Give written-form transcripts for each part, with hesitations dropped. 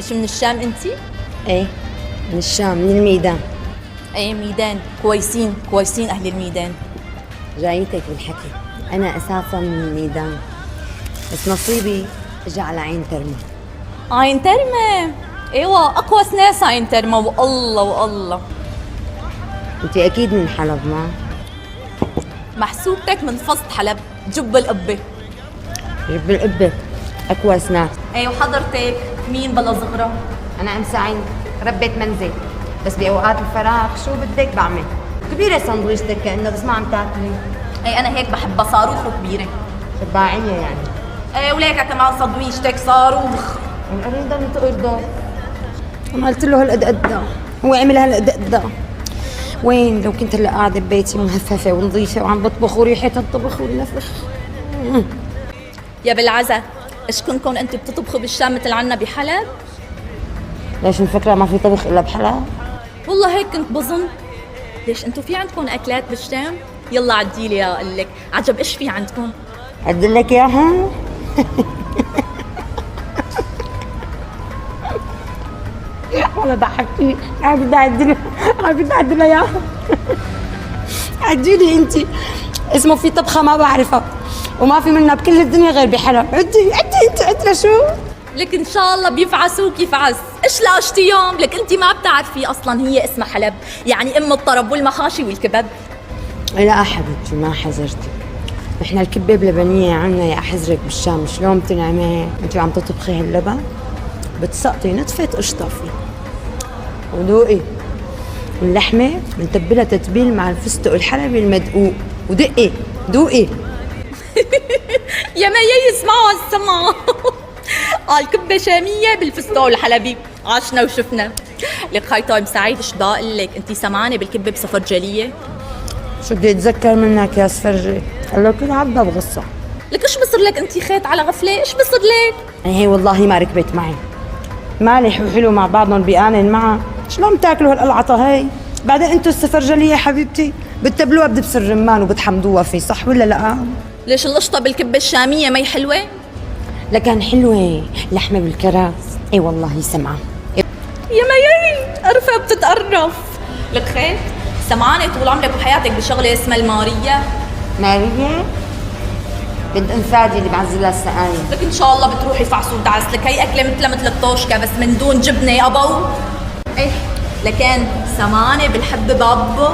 مش من الشام انتي؟ ايه، من الشام، من الميدان. ايه ميدان، كويسين كويسين اهل الميدان. جايتك بالحكي، انا اساسا من الميدان، بس نصيبي اجى على عين ترمى. عين ترمى، ايوه اقوس ناس عين ترمى، والله والله. انت اكيد من حلب ما؟ محسوبتك من فصد حلب، جب القبة. جب القبة، اكوس ناس. ايه وحضرتك مين بلا صغرى؟ انا ام سعيد، ربة منزل، بس باوقات الفراغ شو بدك بعمل. كبيرة سندويشتك كأنه بس ما عم تاكلي. ايه انا هيك بحبها صاروخ وكبيرة. شباعية يعني. ايه وليك كمان سندويشتك صاروخ. القريضة اللي تقرضه. انا قلت له هالقد قد هو عمل هالقد قد. وين لو كنت هلا قاعدة ببيتي مهففة ونظيفة وعم بطبخ وريحة الطبخ والنفخ. يا بالعزة، ايش كنكم انتم بتطبخوا بالشام مثل عنا بحلب؟ ليش مفكرة ما في طبخ الا بحلب؟ والله هيك كنت بظن. ليش انتم في عندكم اكلات بالشام؟ يلا عديلي اقول لك، عجب ايش في عندكم؟ أعدل لك إياها؟ والله ضحكتني، أنا بدي أعدل، أنا بدي أعدل إياها. عديلي أنت، اسمه في طبخة ما بعرفها وما في منها بكل الدنيا غير بحلب. عدي عدي أنت، عدي لشو؟ لك ان شاء الله بيفعسوك يفعس، ايش لاشتي يوم؟ لك انت ما بتعرفي اصلا هي اسمها حلب، يعني ام الطرب والمخاشي والكباب. لا حبيبتي ما حزرتك، نحن الكبة بلبنية عنا يا أحزرك بالشام. شلون بتنعمل؟ أنت عم تطبخي هاللبن بتسقطي نتفة قشطة فيه ودوقي، واللحمة بنتبلها تتبيل مع الفستق الحلبي المدقوق، ودقي دوقي. يا ما يسمعوا السمع. قال كبة شامية بالفستق الحلبي، عاشنا وشفنا. لك خيطة ام سعيد ايش بدي اقول لك، انت سمعانة بالكبة بسفرجلية؟ شو بدي أتذكر منك يا سفرجي؟ هلا كل عبا بغصة. لك ايش بصير لك انت خيط على غفلة؟ ايش بصير لك؟ هي والله ما ركبت معي، مالح وحلو مع بعضهم بيآنن معها. شلون بتاكلوا هالقلعطة هي؟ بعدين انتو السفرجلية حبيبتي بتتبلوها بدبس الرمان وبتحمدوها فيه، صح ولا لا؟ ليش القشطة بالكبة الشامية ما هي حلوة؟ لكن حلوة لحمة بالكراس. اي والله سمعة. يا ميي قرفة بتتقرف. لك خيط سمعانة طول عمرك وحياتك بشغلة اسمها المارية؟ مارية؟ بنت انفادي اللي بعزلها السقايم. لك ان شاء الله بتروحي فعصو دعس، لك هي اكله مثل الطوشكه بس من دون جبنه ابو. ايه لكن سمانه بالحب بابو.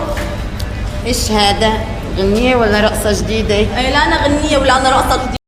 ايش هذا؟ غنية ولا رقصة جديدة؟ ايه لا انا غنيه ولا انا رقصه جديده.